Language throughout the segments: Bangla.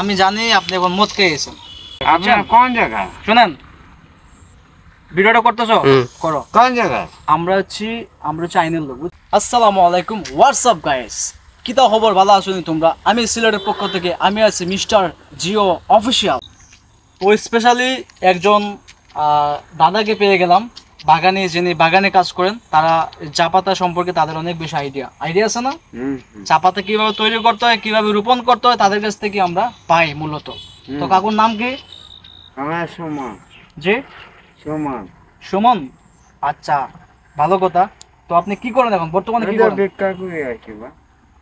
আমি জানি আপনি এখন মদ খেয়েছেন। আপনার কোন জায়গা? শুনেন, ভিডিওটা করতেছো করো। কোন জায়গা? আমরা হচ্ছে আইনের লোক। আসসালামু আলাইকুম, হোয়াটসঅ্যাপ গাইস, কি তা খবর? ভালো আছো তোমরা? আমি সিলেটের পক্ষ থেকে আমি আছি মিস্টার জিও অফিসিয়াল। তো স্পেশালি একজন দাদাকে পেয়ে গেলাম বাগানে, যিনি বাগানে কাজ করেন। তারা চা পাতা সম্পর্কে তাদের অনেক বেশি আইডিয়া আছে না, চা পাতা কিভাবে তৈরি করতে হয়, কিভাবে রোপণ করতে হয়, তাদের কাছ থেকে আমরা পাই মূলত। তো কাকুর নাম কি? আমার সুমন। জি, সুমন। সুমন, আচ্ছা, ভালো কথা। তো আপনি কি করেন এখন বর্তমানে? কি করেন? ভিক্ষা করি আছি বা।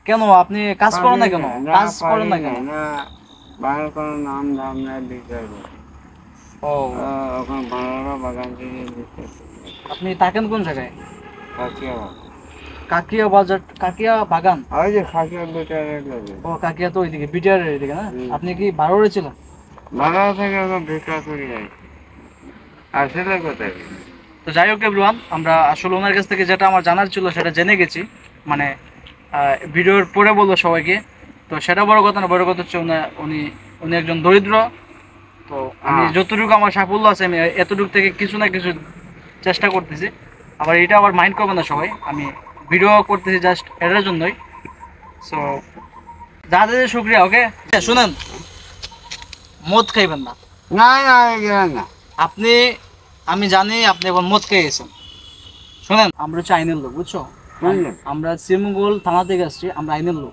কেন আপনি কাজ করেন না কেন? কাজ করেন না কেন? না, বাগান কোনো নাম দাম নাই, ভিক্ষা করি। ও, ওখানে বাংলা বাগান থেকে ভিক্ষা করি। আপনি থাকেন কোন জায়গায়? কাকিয়া বাগান। কাকিয়া বাজার, কাকিয়া বাগান। ওই যে কাকিয়া বেটারের লাগে। ও, কাকিয়া তো ওইদিকে, বিটিআর এদিকে না? আপনি কি বারোরে ছিলেন? বাগান থেকে ওখানে ভিক্ষা করি আছি। আসলে কোথায়? তো যাই হোক এভরিওয়ান, আমরা আসলে ওনার কাছ থেকে যেটা আমার জানার ছিল সেটা জেনে গেছি। মানে ভিডিওর পরে বলবো সবাইকে। তো সেটা বড় কথা না, বড় কথা হচ্ছে উনি একজন দরিদ্র। তো আমি যতটুকু আমার সাফল্য আছে, আমি এতটুকু থেকে কিছু না কিছু চেষ্টা করতেছি। আবার এটা আবার মাইন্ড করবে না সবাই, আমি ভিডিও করতেছি জাস্ট এটার জন্যই। সো যাদের শুক্রিয়া। ওকে, শুনেন, মদ খাইবেন না। না না, এগুলো না। আপনি, আমি জানি আপনি এখন মদ খেয়েছেন। শুনেন, আমরা হচ্ছে আইনের লোক, বুঝছো? আমরা শ্রীমঙ্গল থানা থেকে আসছি, আমরা আইনের লোক।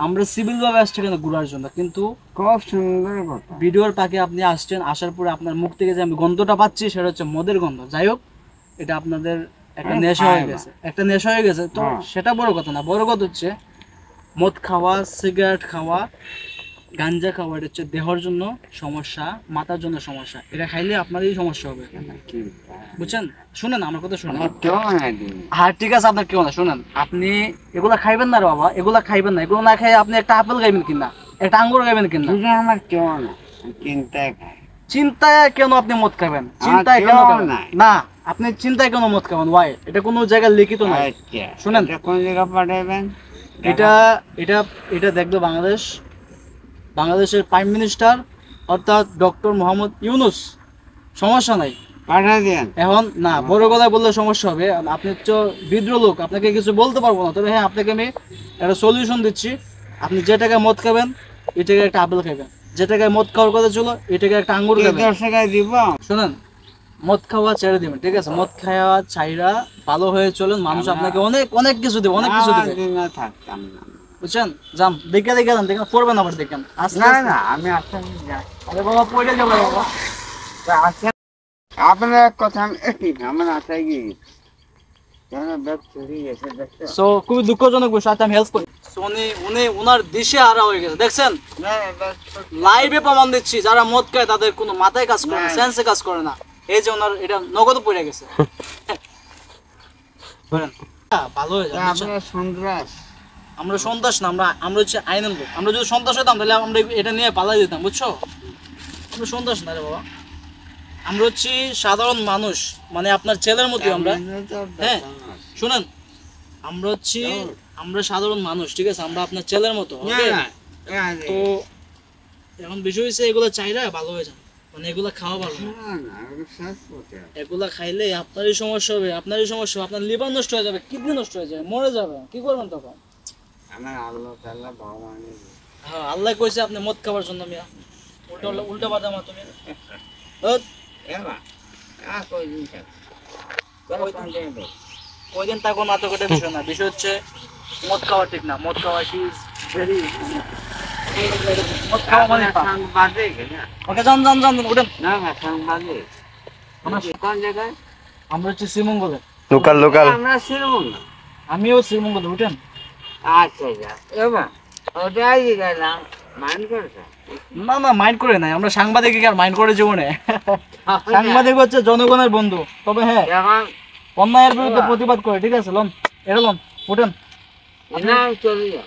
আমরা সিভিল ভাবে আসছি কেন ঘুরার জন্য, কিন্তু খুব সুন্দর কথা। ভিডিওর পাকে আপনি আসছেন, আসার পরে আপনার মুখ থেকে যে আমি গন্ধটা পাচ্ছি সেটা হচ্ছে মদের গন্ধ। যাই হোক, এটা আপনাদের একটা নেশা হয়ে গেছে, তো সেটা বড় কথা না। বড় কথা হচ্ছে মদ খাওয়া, সিগারেট খাওয়া, গাঞ্জা খাওয়া, এটা হচ্ছে দেহের জন্য সমস্যা, মাথার জন্য সমস্যা। এটা খাইলে আপনারই সমস্যা হবে, বুঝছেন? শুনেন আমার কথা, শুনেন। হ্যাঁ ঠিক আছে, আপনার কেউ না। শুনেন, আপনি এগুলা খাইবেন না রে বাবা, এগুলা খাইবেন না। এগুলো না খাই আপনি একটা আপেল খাইবেন কিনা, একটা আঙ্গুর খাইবেন কিনা? আমার কেউ না, চিন্তায় কেন আপনি মদ খাবেন? চিন্তায় কেন না, আপনি চিন্তায় কেন মদ খাবেন? ওয়াই? এটা কোনো জায়গায় লিখিত না। শুনেন, কোন জায়গা পাঠাবেন? এটা এটা এটা দেখবে বাংলাদেশের প্রাইম মিনিস্টার অর্থাৎ ডক্টর মোহাম্মদ ইউনূস। সমস্যা নাই, পাঠা দেন। এখন না, বড় কথা বললে সমস্যা হবে। আপনি হচ্ছে বিদ্রোহ লোক, আপনাকে কিছু বলতে পারবো না। তবে হ্যাঁ, আপনাকে আমি একটা সলিউশন দিচ্ছি। আপনি যে টাকায় মদ খাবেন, এই টাকায় একটা আপেল খাবেন। যে টাকায় মদ খাওয়ার কথা ছিল, এই টাকায় একটা আঙ্গুর খাবেন। 10 টাকায় দিব। শুনেন, মদ খাওয়া ছেড়ে দিবেন, ঠিক আছে? মদ খাওয়া ছাইরা ভালো হয়ে চলেন, মানুষ আপনাকে অনেক অনেক কিছু দেবে, অনেক কিছু দেবে, থাকতাম না, বুঝছেন? যান, দেখে যান, দেখেন পড়বেন, আবার দেখেন। না না, আমি আসলে যাই। আরে বাবা, পড়ে যাবো বাবা। আপনার কথা আমার আশায় গিয়ে সো খুবই দুঃখজনক বিষয়, আমি হেল্প করি। উনার দিশে হারা হয়ে গেছে, দেখছেন? লাইভে প্রমাণ দিচ্ছি, যারা মদ খায় তাদের কোনো মাথায় কাজ করে না, সেন্সে কাজ করে না। এই যে ওনার এটা নগদ পড়ে গেছে। ভালো হয়ে যাবে। আমরা সন্ত্রাস না, আমরা হচ্ছে আইনের লোক। আমরা যদি সন্ত্রাস হইতাম তাহলে আমরা এটা নিয়ে পালাই দিতাম, বুঝছো? আমরা সন্ত্রাস না রে বাবা, আমরা হচ্ছি সাধারণ মানুষ, মানে আপনার ছেলের মতো আমরা। হ্যাঁ শুনেন, আমরা সাধারণ মানুষ, ঠিক আছে? আমরা আপনার ছেলের মতো। তো এখন বিষয় হচ্ছে এগুলো চাইলে ভালো হয়ে যান, মানে এগুলা খাওয়া ভালো না। এগুলা খাইলে আপনারই সমস্যা হবে, আপনার লিভার নষ্ট হয়ে যাবে, কিডনি নষ্ট হয়ে যাবে, মরে যাবে। কি করবেন তখন? হ্যাঁ, আল্লাহ কইছে আপনি মদ খাবার জন্য। আমি উল্টা বাদা মা তুমি কয়দিন থাকো না, তো একটা বিষয় না। বিষয় হচ্ছে মদ খাওয়া ঠিক না। মদ খাওয়া ভেরি, মদ খাওয়া মানে ওকে, যান উঠেন। আমরা হচ্ছে শ্রীমঙ্গলে, লোকাল। আমরা শ্রীমঙ্গল, আমিও শ্রীমঙ্গলে। উঠেন। আচ্ছা, ওটাই গেলাম। না না, মাইন্ড করে নাই। আমরা সাংবাদিক আর মাইন্ড করে জীবনে? সাংবাদিক হচ্ছে জনগণের বন্ধু। তবে হ্যাঁ, অন্যায়ের বিরুদ্ধে প্রতিবাদ করে, ঠিক আছে? লন, এটা লন, উঠেন। চলে যাও।